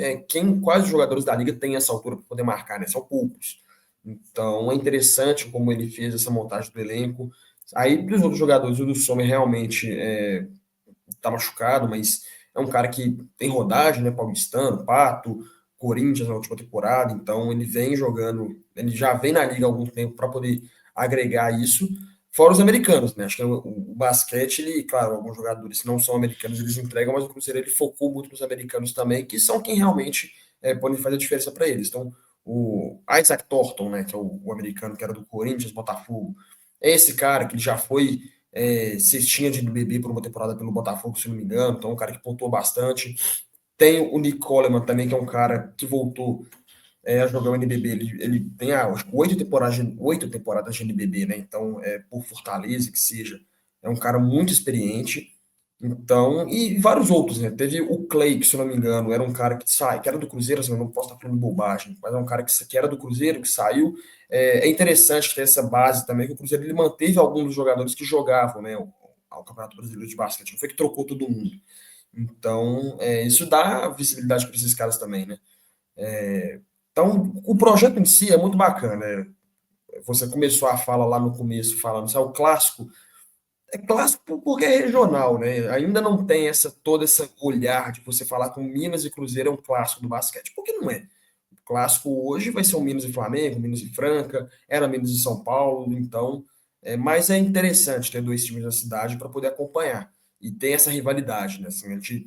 quase os jogadores da liga têm essa altura para poder marcar, né? São poucos. Então, é interessante como ele fez essa montagem do elenco. Aí, dos outros jogadores, o do Sommer realmente tá machucado, mas é um cara que tem rodagem, né? Paulistano, Pato, Corinthians na última temporada, então ele vem jogando, ele já vem na liga há algum tempo para poder agregar isso, fora os americanos, né? Acho que o basquete, ele, claro, alguns jogadores que não são americanos, eles entregam, mas o Cruzeiro ele focou muito nos americanos também, que são quem realmente podem fazer a diferença para eles. Então, o Isaac Thornton, né, que é o americano que era do Corinthians, Botafogo, é esse cara que ele já foi cestinha de NBB por uma temporada pelo Botafogo, se não me engano, então é um cara que pontuou bastante. Tem o Nick Coleman também, que é um cara que voltou a jogar o NBB. Ele tem acho que 8 temporadas de NBB, né? Então, por Fortaleza que seja, é um cara muito experiente. Então, e vários outros, né? Teve o Clay, que se eu não me engano, era um cara que era do Cruzeiro, assim, eu não posso estar falando bobagem, mas é um cara que era do Cruzeiro, que saiu. É interessante ter essa base também, que o Cruzeiro ele manteve alguns dos jogadores que jogavam, né? Ao Campeonato Brasileiro de Basquete. Não foi que trocou todo mundo. Então, isso dá visibilidade para esses caras também, né? Então, o projeto em si é muito bacana. Né? Você começou a fala lá no começo, falando, isso é o clássico. É clássico porque é regional, né? Ainda não tem todo esse olhar de você falar com Minas e Cruzeiro é um clássico do basquete, porque não é. O clássico hoje vai ser o Minas e Flamengo, Minas e Franca, era Minas e São Paulo, então. Mas é interessante ter dois times na cidade para poder acompanhar. E tem essa rivalidade, né? Assim, a gente,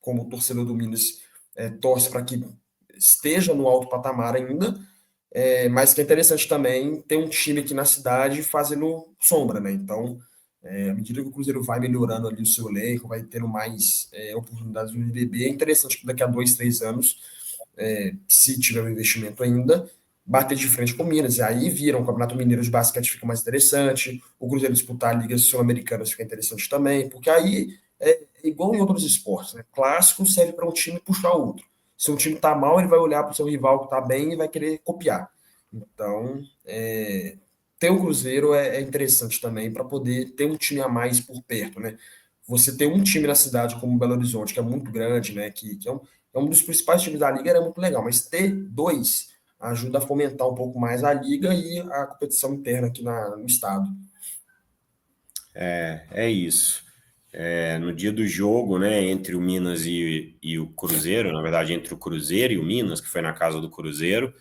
como torcedor do Minas, torce para que esteja no alto patamar ainda, mas que é interessante também ter um time aqui na cidade fazendo sombra, né? Então, à medida que o Cruzeiro vai melhorando ali o seu elenco, vai tendo mais oportunidades no NBB, é interessante que daqui a 2, 3 anos, se tiver um investimento ainda, bater de frente com o Minas. E aí vira um Campeonato Mineiro de basquete fica mais interessante, o Cruzeiro disputar ligas sul-americanas fica interessante também, porque aí igual em outros esportes, né? Clássico serve para um time puxar o outro. Se um time tá mal, ele vai olhar para o seu rival que tá bem e vai querer copiar. Então, ter o Cruzeiro é interessante também para poder ter um time a mais por perto, né? Você ter um time na cidade como Belo Horizonte, que é muito grande, né? Que é um dos principais times da liga, era muito legal, mas ter dois ajuda a fomentar um pouco mais a liga e a competição interna aqui no estado. É isso. No dia do jogo, né, entre o Minas e o Cruzeiro, na verdade, entre o Cruzeiro e o Minas, que foi na casa do Cruzeiro,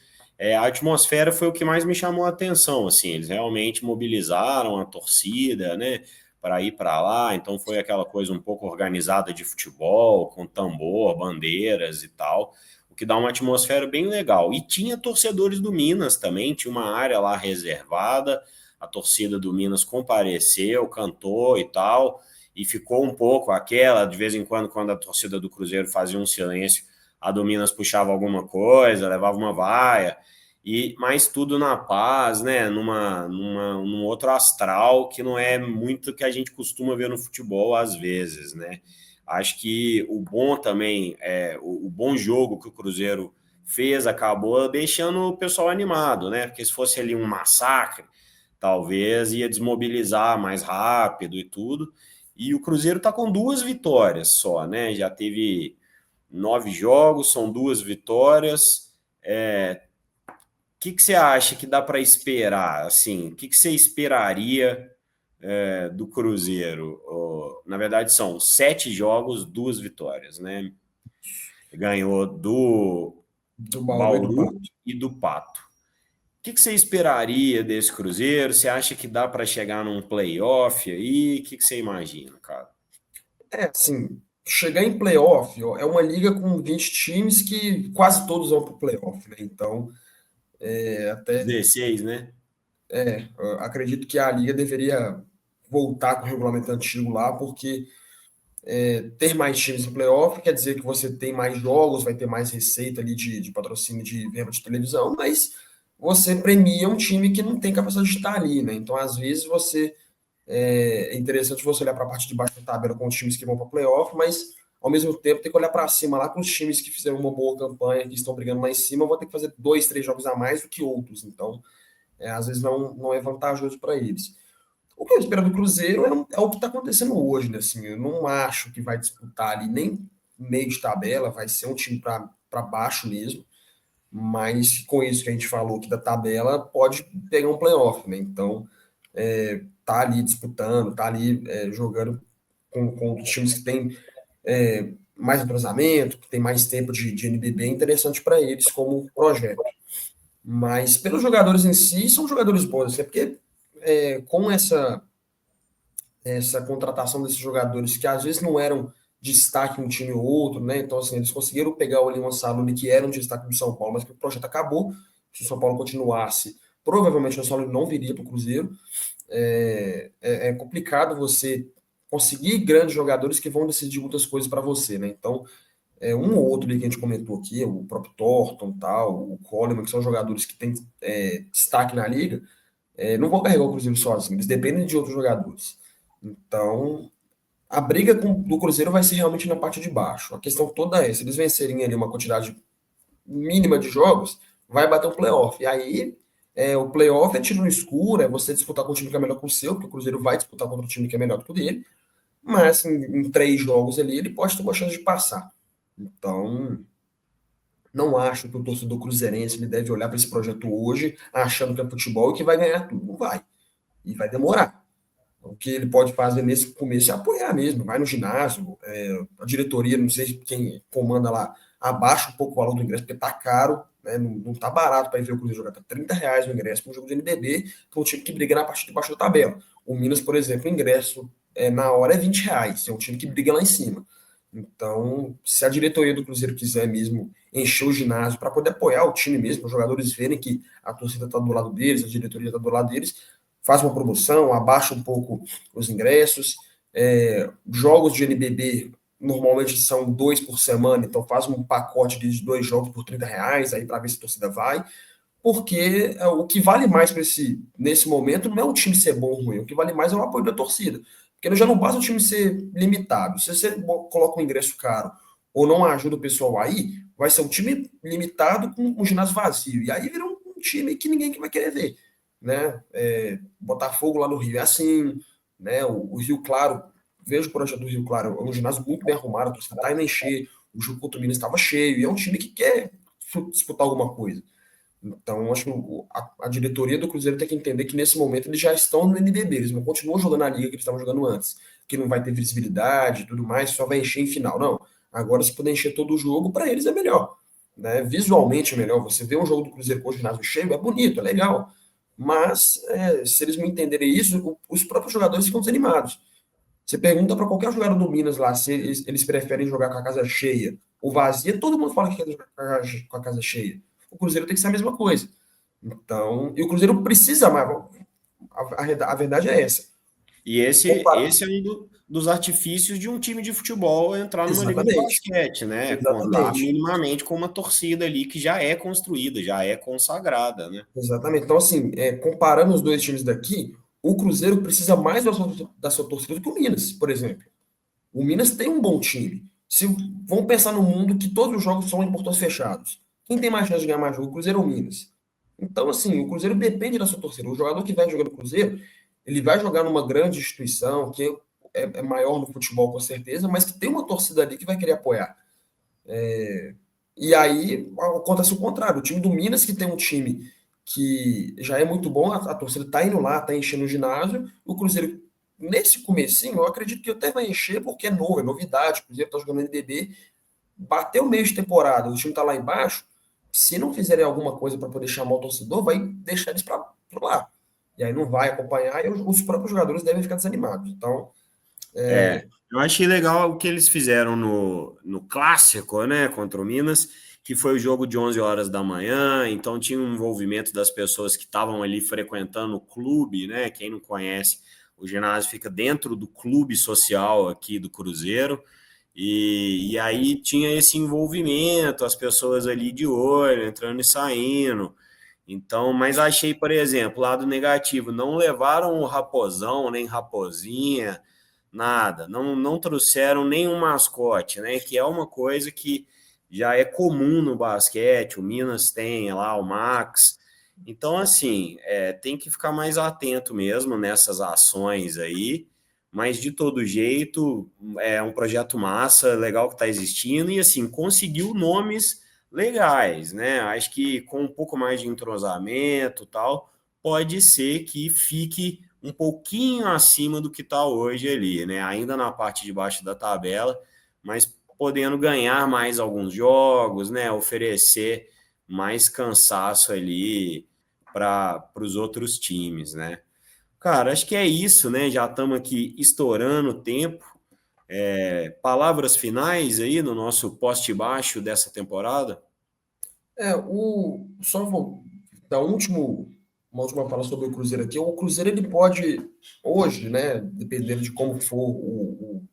a atmosfera foi o que mais me chamou a atenção, assim, eles realmente mobilizaram a torcida, né, para ir para lá, então foi aquela coisa um pouco organizada de futebol, com tambor, bandeiras e tal, o que dá uma atmosfera bem legal. E tinha torcedores do Minas também, tinha uma área lá reservada, a torcida do Minas compareceu, cantou e tal, e ficou um pouco aquela, de vez em quando a torcida do Cruzeiro fazia um silêncio, a do Minas puxava alguma coisa, levava uma vaia, mas tudo na paz, né? Num outro astral que não é muito que a gente costuma ver no futebol às vezes, né? Acho que o bom também, o bom jogo que o Cruzeiro fez acabou deixando o pessoal animado, né? Porque se fosse ali um massacre, talvez ia desmobilizar mais rápido e tudo. E o Cruzeiro está com 2 vitórias só, né? Já teve 9 jogos, são 2 vitórias. Que você acha que dá para esperar? Assim, que você esperaria do Cruzeiro? Na verdade, são 7 jogos, 2 vitórias, né? Ganhou do Do Bauru e do Bauru Pato. e do Pato. O que você esperaria desse Cruzeiro? Você acha que dá para chegar num playoff aí? O que você imagina, cara? Assim, chegar em playoff, ó, é uma liga com 20 times que quase todos vão para o playoff, né? Então, até 16, né? eu acredito que a liga deveria voltar com o regulamento antigo lá, porque ter mais times em playoff quer dizer que você tem mais jogos, vai ter mais receita ali de patrocínio de verba de televisão, mas você premia um time que não tem capacidade de estar ali, né? Então, às vezes, é interessante você olhar para a parte de baixo da tabela com os times que vão para playoff, mas ao mesmo tempo tem que olhar para cima lá com os times que fizeram uma boa campanha, que estão brigando lá em cima, vão ter que fazer 2, 3 jogos a mais do que outros. Então, às vezes não é vantajoso para eles. O que eu espero do Cruzeiro é o que está acontecendo hoje, né? Assim, eu não acho que vai disputar ali nem meio de tabela, vai ser um time para baixo mesmo, mas com isso que a gente falou aqui da tabela, pode pegar um playoff, né? Então, tá ali disputando, tá ali jogando com os times que têm mais entrosamento, que tem mais tempo de NBB, é interessante para eles como projeto. Mas pelos jogadores em si, são jogadores bons, assim, porque com essa contratação desses jogadores que às vezes não eram destaque em um time ou outro, né? Então, assim, eles conseguiram pegar ali uma Salune que era um destaque do São Paulo, mas que o projeto acabou. Se o São Paulo continuasse, provavelmente o Salune não viria para o Cruzeiro. É complicado você conseguir grandes jogadores que vão decidir muitas coisas para você, né? Então, um ou outro ali que a gente comentou aqui, o próprio Thornton, tal, o Coleman, que são jogadores que têm destaque na liga, não vão carregar o Cruzeiro sozinho, eles dependem de outros jogadores. Então, a briga do Cruzeiro vai ser realmente na parte de baixo. A questão toda é, se eles vencerem ali uma quantidade mínima de jogos, vai bater um playoff. E aí, o playoff é tiro no escuro, é você disputar com o time que é melhor que o seu, porque o Cruzeiro vai disputar contra o time que é melhor que o dele, mas em 3 jogos ali, ele pode ter uma chance de passar. Então, não acho que o torcedor cruzeirense ele deve olhar para esse projeto hoje achando que é futebol e que vai ganhar tudo. Não vai. E vai demorar. O que ele pode fazer nesse começo é apoiar mesmo, vai no ginásio, a diretoria, não sei quem comanda lá, abaixa um pouco o valor do ingresso, porque tá caro, né, não tá barato para ir ver o Cruzeiro jogar, tá R$ 30 o ingresso para um jogo de NBB, que é um time que briga na parte de baixo da tabela. O Minas, por exemplo, o ingresso na hora é R$ 20, é um time que briga lá em cima. Então, se a diretoria do Cruzeiro quiser mesmo encher o ginásio para poder apoiar o time mesmo, os jogadores verem que a torcida está do lado deles, a diretoria está do lado deles, faz uma promoção, abaixa um pouco os ingressos. Jogos de NBB normalmente são 2 por semana, então faz um pacote de 2 jogos por R$ 30, aí para ver se a torcida vai. Porque o que vale mais nesse momento não é o time ser bom ou ruim, o que vale mais é o apoio da torcida. Porque já não basta o time ser limitado. Se você coloca um ingresso caro ou não ajuda o pessoal aí, vai ser um time limitado com um ginásio vazio. E aí vira um time que ninguém vai querer ver. Né? Botafogo lá no Rio é assim, né? O Rio Claro, vejo o projeto do Rio Claro, é um ginásio muito bem arrumado, a torcida está indo encher, o jogo contra o Minas estava cheio, e é um time que quer disputar alguma coisa. Então, acho que a diretoria do Cruzeiro tem que entender que nesse momento eles já estão no NBB, eles não continuam jogando a liga que eles estavam jogando antes, que não vai ter visibilidade e tudo mais, só vai encher em final. Não. Agora, se puder encher todo o jogo, para eles é melhor. Né? Visualmente é melhor. Você vê um jogo do Cruzeiro com o ginásio cheio, é bonito, é legal. Mas, se eles não entenderem isso, os próprios jogadores ficam desanimados. Você pergunta para qualquer jogador do Minas lá se eles preferem jogar com a casa cheia ou vazia, todo mundo fala que quer jogar com a casa cheia. O Cruzeiro tem que ser a mesma coisa. Então, e o Cruzeiro precisa mais. A verdade é essa. E esse é dos artifícios de um time de futebol entrar numa liga de Exatamente. basquete, né? Contar Exatamente. minimamente com uma torcida ali que já é construída, já é consagrada, né? Exatamente. Então, assim, comparando os dois times daqui, o Cruzeiro precisa mais da sua torcida do que o Minas, por exemplo. O Minas tem um bom time. Se vamos pensar no mundo que todos os jogos são em portões fechados. Quem tem mais chance de ganhar mais jogo? O Cruzeiro ou o Minas? Então, assim, o Cruzeiro depende da sua torcida. O jogador que vai jogar no Cruzeiro, ele vai jogar numa grande instituição, que é maior no futebol, com certeza, mas que tem uma torcida ali que vai querer apoiar. E aí acontece o contrário. O time do Minas, que tem um time que já é muito bom, a torcida está indo lá, está enchendo o ginásio. O Cruzeiro, nesse comecinho, eu acredito que até vai encher, porque é novo, é novidade. O Cruzeiro está jogando NBB, bateu o meio de temporada, o time está lá embaixo. Se não fizerem alguma coisa para poder chamar o torcedor, vai deixar eles para lá. E aí não vai acompanhar, e os próprios jogadores devem ficar desanimados. Então, Eu achei legal o que eles fizeram no clássico, né, contra o Minas, que foi o jogo de 11 horas da manhã, então tinha um envolvimento das pessoas que estavam ali frequentando o clube, né? Quem não conhece, o ginásio fica dentro do clube social aqui do Cruzeiro, e aí tinha esse envolvimento, as pessoas ali de olho, entrando e saindo. Então, mas achei, por exemplo, lado negativo, não levaram o raposão, nem raposinha, nada, não trouxeram nenhum mascote, né? Que é uma coisa que já é comum no basquete, o Minas tem lá o Max. Então, assim, tem que ficar mais atento mesmo nessas ações aí, mas de todo jeito é um projeto massa, legal que está existindo, e assim, conseguiu nomes legais, né? Acho que com um pouco mais de entrosamento e tal, pode ser que fique um pouquinho acima do que está hoje ali, né? Ainda na parte de baixo da tabela, mas podendo ganhar mais alguns jogos, né? Oferecer mais cansaço ali para os outros times, né? Cara, acho que é isso, né? Já estamos aqui estourando o tempo. Palavras finais aí no nosso poste baixo dessa temporada? Só vou dar uma última fala sobre o Cruzeiro aqui. O Cruzeiro ele pode, hoje, né, dependendo de como for o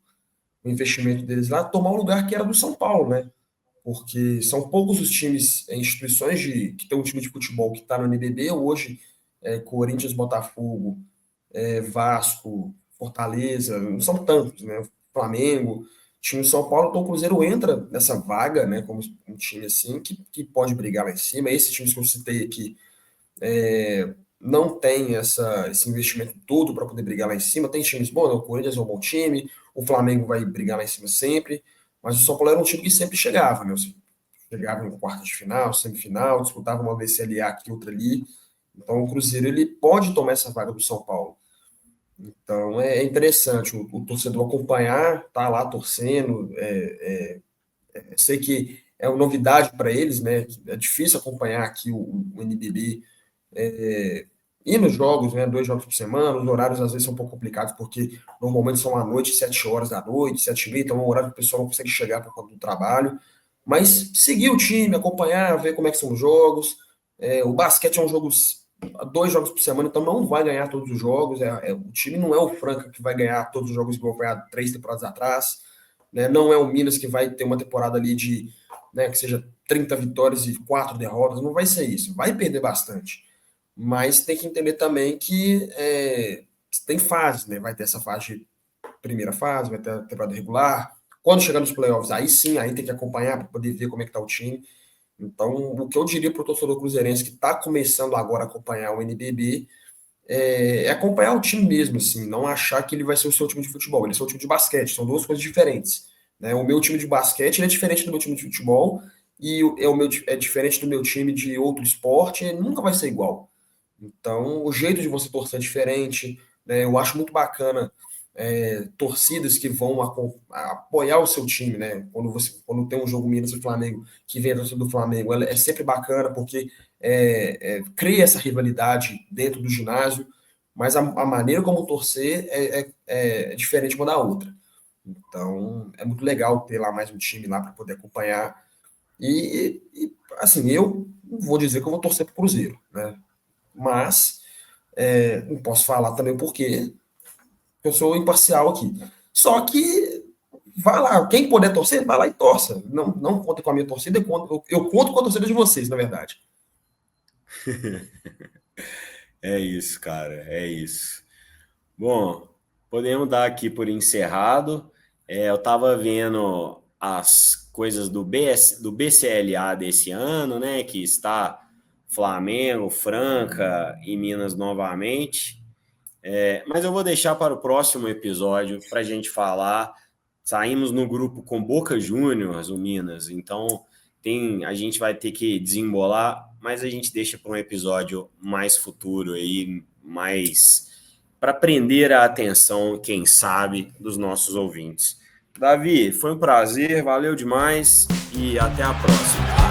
investimento deles lá, tomar o lugar que era do São Paulo, né? Porque são poucos os times, instituições que tem um time de futebol que está no NBB, hoje Corinthians, Botafogo, Vasco, Fortaleza, não são tantos, né? Flamengo, time de São Paulo, então o Cruzeiro entra nessa vaga, né? Como um time assim que pode brigar lá em cima. Esses times que eu citei aqui não tem esse investimento todo para poder brigar lá em cima. Tem times bons, né? O Corinthians é um bom time, o Flamengo vai brigar lá em cima sempre, mas o São Paulo era um time que sempre chegava, né? Chegava em quarta de final, semifinal, disputava uma VCLA aqui, outra ali. Então o Cruzeiro ele pode tomar essa vaga do São Paulo. Então é interessante o torcedor acompanhar, tá lá torcendo. Sei que é uma novidade para eles, né? É difícil acompanhar aqui o NBB ir nos jogos, né? 2 jogos por semana. Os horários às vezes são um pouco complicados porque normalmente são à noite, 7 horas da noite, 7h30, então é um horário que o pessoal não consegue chegar por conta do trabalho. Mas seguir o time, acompanhar, ver como é que são os jogos. O basquete é um jogo 2 jogos por semana, então não vai ganhar todos os jogos. O time não é o Franca que vai ganhar todos os jogos igual foi há 3 temporadas atrás, né? Não é o Minas que vai ter uma temporada ali de, né, que seja 30 vitórias e 4 derrotas. Não vai ser isso. Vai perder bastante. Mas tem que entender também que tem fases, né? Vai ter essa fase de primeira fase, vai ter a temporada regular. Quando chegar nos playoffs, aí sim, aí tem que acompanhar para poder ver como é que tá o time. Então, o que eu diria para o torcedor cruzeirense que está começando agora a acompanhar o NBB acompanhar o time mesmo, assim, não achar que ele vai ser o seu time de futebol, ele é o seu time de basquete, são duas coisas diferentes. Né? O meu time de basquete é diferente do meu time de futebol e é diferente do meu time de outro esporte, nunca vai ser igual. Então, o jeito de você torcer é diferente, né? Eu acho muito bacana torcidas que vão apoiar o seu time, né? Quando tem um jogo Minas e Flamengo, que vem a torcida do Flamengo, ela é sempre bacana porque cria essa rivalidade dentro do ginásio, mas a maneira como torcer é diferente uma da outra. Então, é muito legal ter lá mais um time lá para poder acompanhar. Assim, eu não vou dizer que eu vou torcer para o Cruzeiro, né? Mas não posso falar também o porquê, eu sou imparcial aqui. Só que vai lá, quem puder torcer, vai lá e torça. Não, não conta com a minha torcida, eu conto com a torcida de vocês, na verdade. É isso, cara, é isso. Bom, podemos dar aqui por encerrado. Eu estava vendo as coisas do BCLA desse ano, né? Que está Flamengo, Franca e Minas novamente. Mas eu vou deixar para o próximo episódio para a gente falar. Saímos no grupo com Boca Juniors, o Minas, então a gente vai ter que desembolar, mas a gente deixa para um episódio mais futuro aí, mais para prender a atenção, quem sabe, dos nossos ouvintes. Davi, foi um prazer, valeu demais e até a próxima.